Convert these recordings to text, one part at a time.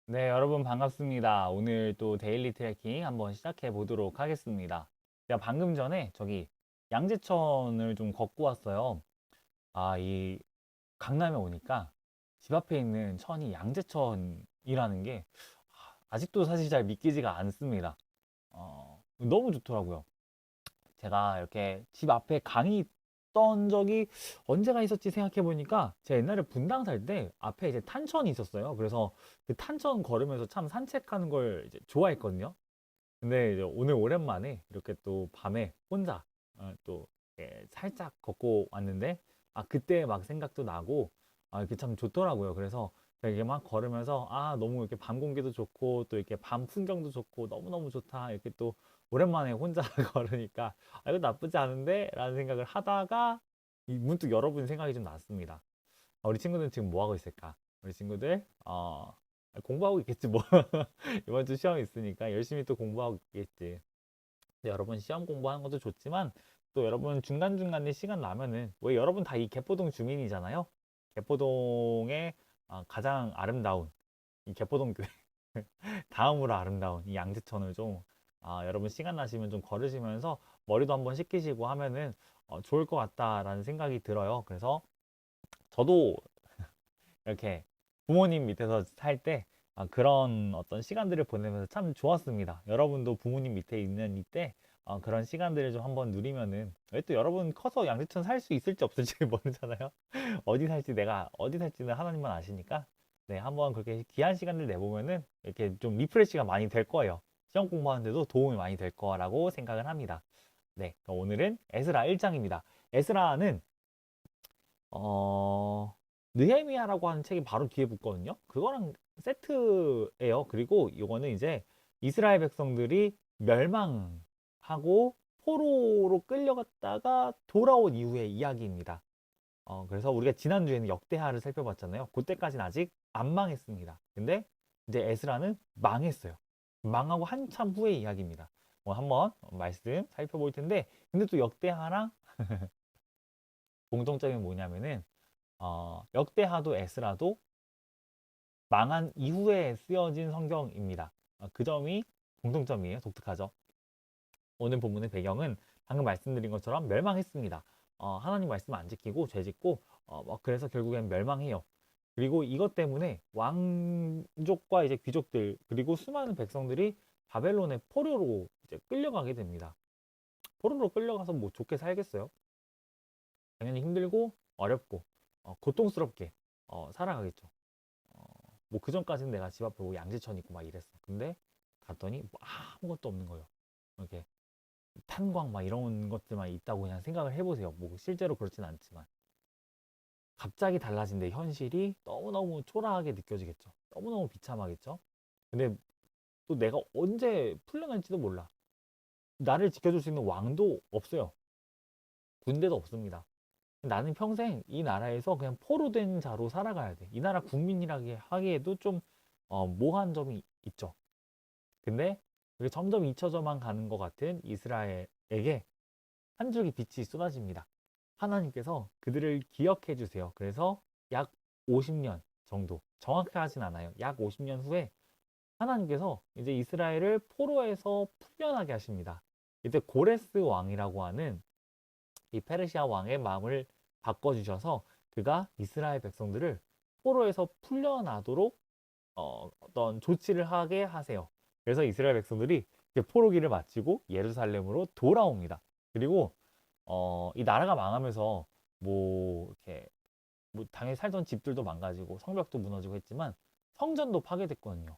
네, 여러분 반갑습니다. 오늘 또 데일리 트래킹 한번 시작해 보도록 하겠습니다. 제가 방금 전에 저기 양재천을 좀 걷고 왔어요. 이 강남에 오니까 집 앞에 있는 천이 양재천이라는 게 아직도 사실 잘 믿기지가 않습니다. 너무 좋더라고요. 제가 이렇게 집 앞에 강이 있던 적이 언제가 있었지 생각해 보니까 제가 옛날에 분당 살 때 앞에 이제 탄천이 있었어요. 그래서 그 탄천 걸으면서 참 산책하는 걸 이제 좋아했거든요. 근데 이제 오늘 오랜만에 이렇게 또 밤에 혼자 또 이렇게 살짝 걷고 왔는데 그때 막 생각도 나고 이게 참 좋더라고요. 그래서 제가 이게 막 걸으면서 너무 이렇게 밤 공기도 좋고 또 이렇게 밤 풍경도 좋고 너무너무 좋다 이렇게 또 오랜만에 혼자 걸으니까 이거 나쁘지 않은데 라는 생각을 하다가 문득 여러분 생각이 좀 났습니다. 우리 친구들은 지금 뭐 하고 있을까? 우리 친구들 공부하고 있겠지 뭐. 이번 주 시험 있으니까 열심히 또 공부하고 있겠지. 근데 여러분 시험 공부하는 것도 좋지만 또 여러분 중간중간에 시간 나면은 왜 여러분 다 이 개포동 주민이잖아요. 개포동의 가장 아름다운 이 개포동 교회 다음으로 아름다운 이 양재천을 좀 여러분 시간 나시면 좀 걸으시면서 머리도 한번 식히시고 하면은 좋을 것 같다라는 생각이 들어요. 그래서 저도 이렇게 부모님 밑에서 살 때 그런 어떤 시간들을 보내면서 참 좋았습니다. 여러분도 부모님 밑에 있는 이때 그런 시간들을 좀 한번 누리면은 왜 또 여러분 커서 양재천 살 수 있을지 없을지 모르잖아요. 어디 살지 내가 어디 살지는 하나님만 아시니까 네 한번 그렇게 귀한 시간들 내보면은 이렇게 좀 리프레시가 많이 될 거예요. 시험 공부하는데도 도움이 많이 될 거라고 생각을 합니다. 네, 그럼 오늘은 에스라 1장입니다. 에스라는 어, 느헤미야라고 하는 책이 바로 뒤에 붙거든요. 그거랑 세트예요. 그리고 이거는 이제 이스라엘 백성들이 멸망하고 포로로 끌려갔다가 돌아온 이후의 이야기입니다. 그래서 우리가 지난주에는 역대하를 살펴봤잖아요. 그때까지는 아직 안 망했습니다. 근데 이제 에스라는 망했어요. 망하고 한참 후의 이야기입니다. 한번 말씀 살펴볼 텐데, 근데 또 역대하랑 공통점이 뭐냐면은 역대하도 에스라도 망한 이후에 쓰여진 성경입니다. 그 점이 공통점이에요. 독특하죠. 오늘 본문의 배경은 방금 말씀드린 것처럼 멸망했습니다. 하나님 말씀 안 지키고 죄 짓고 그래서 결국엔 멸망해요. 그리고 이것 때문에 왕족과 이제 귀족들 그리고 수많은 백성들이 바벨론의 포로로 이제 끌려가게 됩니다. 포로로 끌려가서 뭐 좋게 살겠어요? 당연히 힘들고 어렵고 고통스럽게 살아가겠죠. 뭐 그전까지는 내가 집 앞에 뭐 양재천 있고 막 이랬어. 근데 갔더니 뭐 아무것도 없는 거예요. 이렇게 탄광 막 이런 것들만 있다고 그냥 생각을 해보세요. 뭐 실제로 그렇진 않지만 갑자기 달라진 내 현실이 너무너무 초라하게 느껴지겠죠. 너무너무 비참하겠죠. 근데 또 내가 언제 풀려날지도 몰라. 나를 지켜줄 수 있는 왕도 없어요. 군대도 없습니다. 나는 평생 이 나라에서 그냥 포로된 자로 살아가야 돼. 이 나라 국민이라기 하기에도 좀 모호한 점이 있죠. 근데 이게 점점 잊혀져만 가는 것 같은 이스라엘에게 한 줄기 빛이 쏟아집니다. 하나님께서 그들을 기억해 주세요. 그래서 약 50년 정도, 정확히 하진 않아요. 약 50년 후에 하나님께서 이제 이스라엘을 포로에서 풀려나게 하십니다. 이때 고레스 왕이라고 하는 이 페르시아 왕의 마음을 바꿔주셔서 그가 이스라엘 백성들을 포로에서 풀려나도록 어떤 조치를 하게 하세요. 그래서 이스라엘 백성들이 포로기를 마치고 예루살렘으로 돌아옵니다. 그리고 이 나라가 망하면서 뭐 이렇게 뭐 당연히 살던 집들도 망가지고 성벽도 무너지고 했지만 성전도 파괴됐거든요.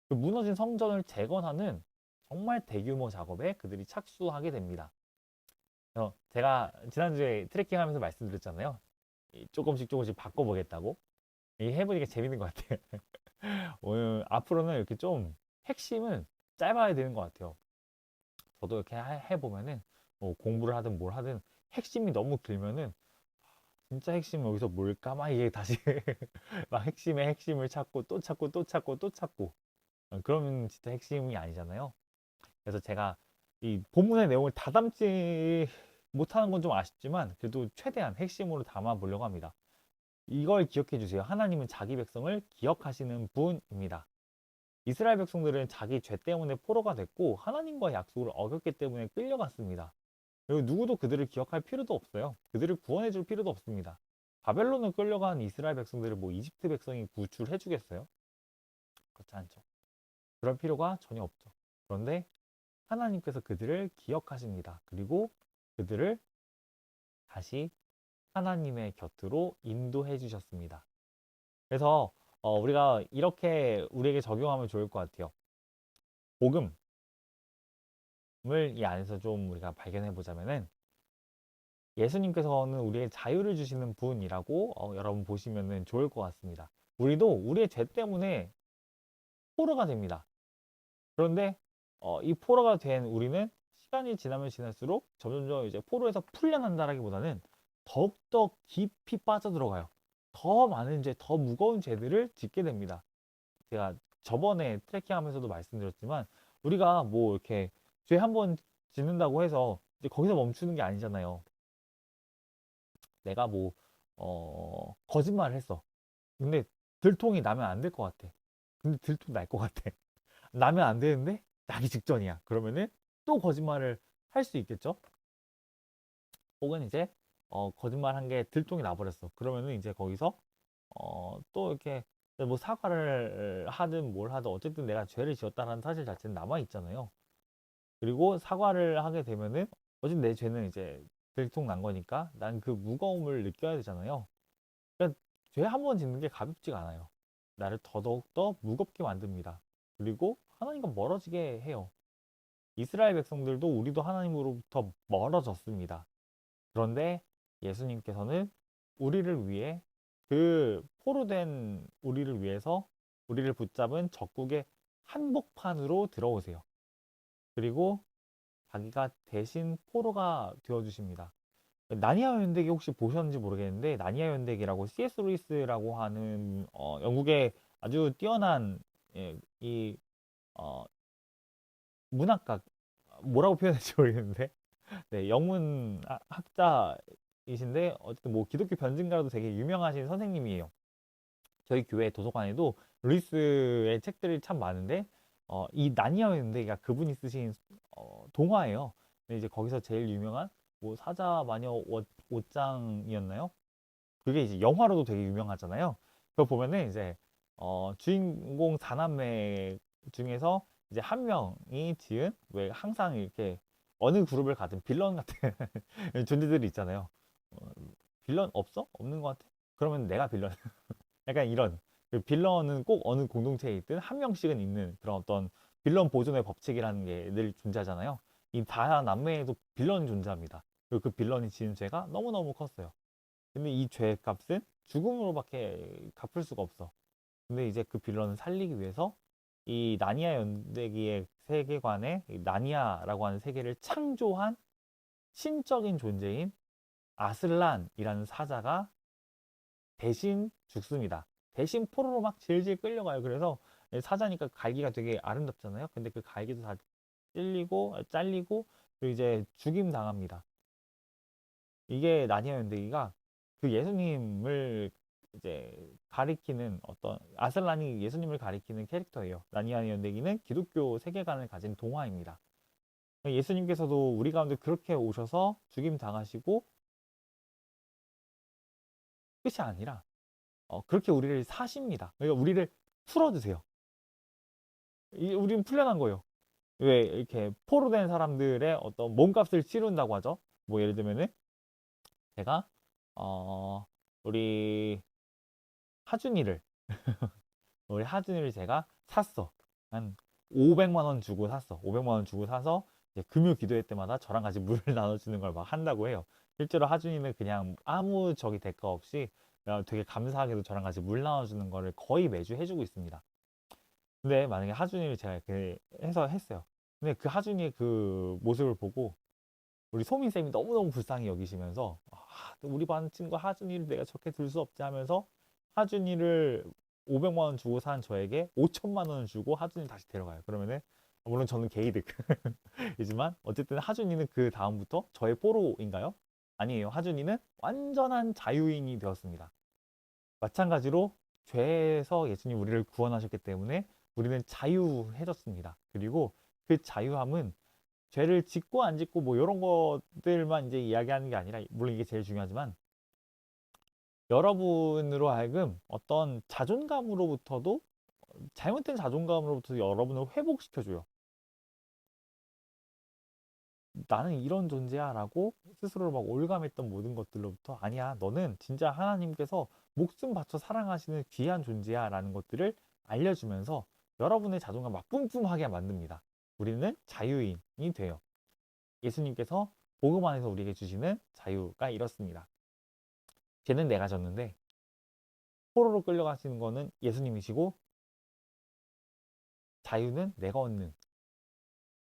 그 무너진 성전을 재건하는 정말 대규모 작업에 그들이 착수하게 됩니다. 제가 지난주에 트레킹하면서 말씀드렸잖아요. 조금씩 조금씩 바꿔보겠다고. 이게 해보니까 재밌는 것 같아요. 오늘 앞으로는 이렇게 좀 핵심은 짧아야 되는 것 같아요. 저도 이렇게 해보면은 뭐 공부를 하든 뭘 하든 핵심이 너무 길면은 진짜 핵심은 여기서 뭘까? 막 이게 다시 막 핵심의 핵심을 찾고 또 찾고 또 찾고 또 찾고 그러면 진짜 핵심이 아니잖아요. 그래서 제가 이 본문의 내용을 다 담지 못하는 건 좀 아쉽지만 그래도 최대한 핵심으로 담아 보려고 합니다. 이걸 기억해 주세요. 하나님은 자기 백성을 기억하시는 분입니다. 이스라엘 백성들은 자기 죄 때문에 포로가 됐고 하나님과의 약속을 어겼기 때문에 끌려갔습니다. 그리고 누구도 그들을 기억할 필요도 없어요. 그들을 구원해 줄 필요도 없습니다. 바벨론을 끌려간 이스라엘 백성들을 뭐 이집트 백성이 구출해 주겠어요? 그렇지 않죠. 그럴 필요가 전혀 없죠. 그런데 하나님께서 그들을 기억하십니다. 그리고 그들을 다시 하나님의 곁으로 인도해 주셨습니다. 그래서 우리가 이렇게 우리에게 적용하면 좋을 것 같아요. 복음을 이 안에서 좀 우리가 발견해 보자면은 예수님께서는 우리의 자유를 주시는 분이라고 여러분 보시면은 좋을 것 같습니다. 우리도 우리의 죄 때문에 포로가 됩니다. 그런데 이 포로가 된 우리는 시간이 지나면 지날수록 점점점 이제 포로에서 풀려난다라기보다는 더욱더 깊이 빠져들어가요. 더 많은 죄, 더 무거운 죄들을 짓게 됩니다. 제가 저번에 트래킹 하면서도 말씀드렸지만 우리가 뭐 이렇게 죄 한 번 짓는다고 해서 이제 거기서 멈추는 게 아니잖아요. 내가 뭐 거짓말을 했어. 근데 들통이 나면 안 될 것 같아. 근데 들통 날 것 같아. 나면 안 되는데 나기 직전이야. 그러면은 또 거짓말을 할 수 있겠죠? 혹은 이제 거짓말 한 게 들통이 나버렸어. 그러면은 이제 거기서 또 이렇게 뭐 사과를 하든 뭘 하든 어쨌든 내가 죄를 지었다는 사실 자체는 남아 있잖아요. 그리고 사과를 하게 되면은 어쨌든 내 죄는 이제 들통 난 거니까 난 그 무거움을 느껴야 되잖아요. 그러니까 죄 한 번 짓는 게 가볍지가 않아요. 나를 더더욱 더 무겁게 만듭니다. 그리고 하나님과 멀어지게 해요. 이스라엘 백성들도 우리도 하나님으로부터 멀어졌습니다. 그런데 예수님께서는 우리를 위해 그 포로된 우리를 위해서 우리를 붙잡은 적국의 한복판으로 들어오세요. 그리고 자기가 대신 포로가 되어 주십니다. 나니아 연대기 혹시 보셨는지 모르겠는데 나니아 연대기라고 C.S. 루이스라고 하는 영국의 아주 뛰어난 이 어, 문학가 뭐라고 표현할지 모르겠는데 네, 영문 학자이신데 어쨌든 뭐 기독교 변증가로도 되게 유명하신 선생님이에요. 저희 교회 도서관에도 루이스의 책들이 참 많은데 이 나니아 연대기가 그분이 쓰신 동화예요. 근데 이제 거기서 제일 유명한 뭐 사자 마녀 옷장이었나요? 그게 이제 영화로도 되게 유명하잖아요. 그거 보면은 이제 주인공 4남매 중에서 이제 한 명이 지은 왜 항상 이렇게 어느 그룹을 가든 빌런 같은 존재들이 있잖아요. 어, 빌런 없어? 없는 것 같아? 그러면 내가 빌런. 약간 이런 그 빌런은 꼭 어느 공동체에 있든 한 명씩은 있는 그런 어떤 빌런 보존의 법칙이라는 게 늘 존재하잖아요. 이 4남매에도 빌런이 존재합니다. 그리고 그 빌런이 지은 죄가 너무너무 컸어요. 근데 이 죄의 값은 죽음으로밖에 갚을 수가 없어. 근데 이제 그 빌런을 살리기 위해서 이 나니아 연대기의 세계관에 이 나니아라고 하는 세계를 창조한 신적인 존재인 아슬란이라는 사자가 대신 죽습니다. 대신 포로로 막 질질 끌려가요. 그래서 사자니까 갈기가 되게 아름답잖아요. 근데 그 갈기도 다 잘리고 그리고 이제 죽임 당합니다. 이게 나니아 연대기가 그 예수님을 이제 가리키는 어떤 아슬란이 예수님을 가리키는 캐릭터예요. 나니아 연대기는 기독교 세계관을 가진 동화입니다. 예수님께서도 우리 가운데 그렇게 오셔서 죽임 당하시고 끝이 아니라 그렇게 우리를 사십니다. 그러니까 우리를 풀어주세요. 우리는 풀려난 거예요. 왜 이렇게 포로된 사람들의 어떤 몸값을 치른다고 하죠. 뭐 예를 들면은 제가 어 우리 하준이를 우리 하준이를 제가 샀어. 한 500만 원 주고 샀어. 500만 원 주고 사서 이제 금요 기도회 때마다 저랑 같이 물을 나눠주는 걸 막 한다고 해요. 실제로 하준이는 그냥 아무 저기 대가 없이 되게 감사하게도 저랑 같이 물 나눠주는 거를 거의 매주 해주고 있습니다. 근데 만약에 하준이를 제가 이렇게 해서 했어요. 근데 그 하준이의 그 모습을 보고 우리 소민쌤이 너무너무 불쌍히 여기시면서 우리 반 친구 하준이를 내가 저렇게 둘 수 없지 하면서 하준이를 500만 원 주고 산 저에게 5천만 원을 주고 하준이 다시 데려가요. 그러면은 물론 저는 개이득이지만 어쨌든 하준이는 그 다음부터 저의 포로인가요? 아니에요. 하준이는 완전한 자유인이 되었습니다. 마찬가지로 죄에서 예수님 우리를 구원하셨기 때문에 우리는 자유해졌습니다. 그리고 그 자유함은 죄를 짓고 안 짓고 뭐 이런 것들만 이제 이야기하는 게 아니라, 물론 이게 제일 중요하지만, 여러분으로 하여금 어떤 자존감으로부터도, 잘못된 자존감으로부터 여러분을 회복시켜줘요. 나는 이런 존재야 라고 스스로를 막 올감했던 모든 것들로부터, 아니야, 너는 진짜 하나님께서 목숨 바쳐 사랑하시는 귀한 존재야 라는 것들을 알려주면서 여러분의 자존감 막 뿜뿜하게 만듭니다. 우리는 자유인이 돼요. 예수님께서 복음 안에서 우리에게 주시는 자유가 이렇습니다. 죄는 내가 졌는데 포로로 끌려가시는 거는 예수님이시고, 자유는 내가 얻는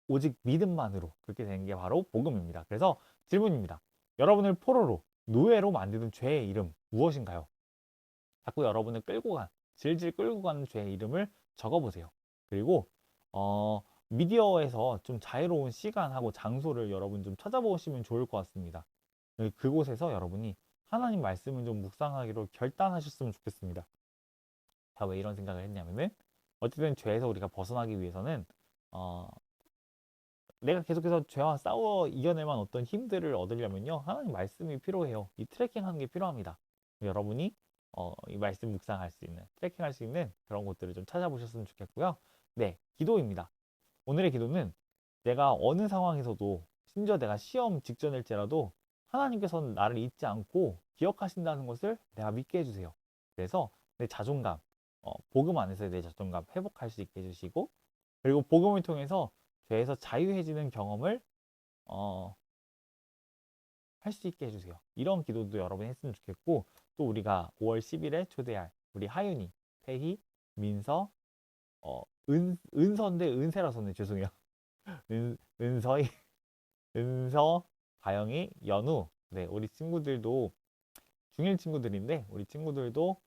오직 믿음만으로 그렇게 되는 게 바로 복음입니다. 그래서 질문입니다. 여러분을 포로로, 노예로 만드는 죄의 이름 무엇인가요? 자꾸 여러분을 질질 끌고 가는 죄의 이름을 적어보세요. 그리고 미디어에서 좀 자유로운 시간하고 장소를 여러분 좀 찾아보시면 좋을 것 같습니다. 그곳에서 여러분이 하나님 말씀을 좀 묵상하기로 결단하셨으면 좋겠습니다. 자, 왜 이런 생각을 했냐면은, 어쨌든 죄에서 우리가 벗어나기 위해서는 내가 계속해서 죄와 싸워 이겨내만 어떤 힘들을 얻으려면요, 하나님 말씀이 필요해요. 이 트래킹하는 게 필요합니다. 여러분이 이 말씀 묵상할 수 있는, 트래킹할 수 있는 그런 곳들을 좀 찾아보셨으면 좋겠고요. 네, 기도입니다. 오늘의 기도는, 내가 어느 상황에서도, 심지어 내가 시험 직전일지라도 하나님께서는 나를 잊지 않고 기억하신다는 것을 내가 믿게 해주세요. 그래서 내 자존감, 복음 안에서의 내 자존감 회복할 수 있게 해주시고, 그리고 복음을 통해서 죄에서 자유해지는 경험을 할 수 있게 해주세요. 이런 기도도 여러분이 했으면 좋겠고, 또 우리가 5월 10일에 초대할 우리 하윤이, 태희, 민서, 은서인데 은세라서네, 죄송해요. 은서희, 은서, 가영이, 연우, 네, 우리 친구들도 중일 친구들인데, 우리 친구들도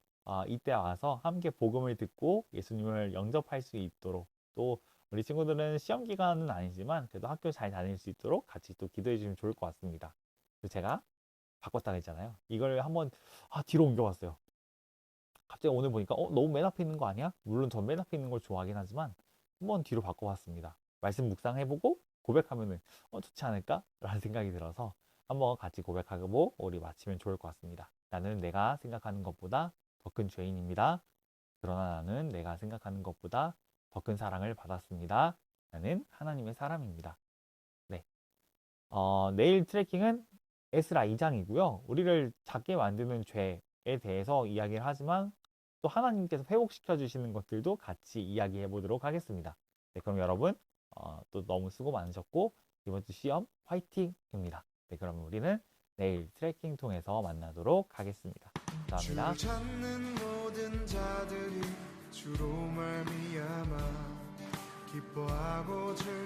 이때 와서 함께 복음을 듣고 예수님을 영접할 수 있도록, 또 우리 친구들은 시험 기간은 아니지만 그래도 학교 잘 다닐 수 있도록 같이 또 기도해 주시면 좋을 것 같습니다. 그래서 제가 바꿨다고 했잖아요. 이걸 한번 뒤로 옮겨봤어요. 갑자기 오늘 보니까 너무 맨 앞에 있는 거 아니야? 물론 전 맨 앞에 있는 걸 좋아하긴 하지만 한번 뒤로 바꿔봤습니다. 말씀 묵상해보고 고백하면은 좋지 않을까? 라는 생각이 들어서 한번 같이 고백하고 우리 마치면 좋을 것 같습니다. 나는 내가 생각하는 것보다 더 큰 죄인입니다. 그러나 나는 내가 생각하는 것보다 더 큰 사랑을 받았습니다. 나는 하나님의 사람입니다. 네. 내일 트래킹은 에스라 2장이고요. 우리를 작게 만드는 죄에 대해서 이야기를 하지만, 또 하나님께서 회복시켜 주시는 것들도 같이 이야기해 보도록 하겠습니다. 네, 그럼 여러분 또 너무 수고 많으셨고, 이번 주 시험 화이팅입니다. 네, 그러면 우리는 내일 트래킹 통해서 만나도록 하겠습니다. 감사합니다. 주를 찾는 모든 자들이 주로 말미암아 기뻐하고 즐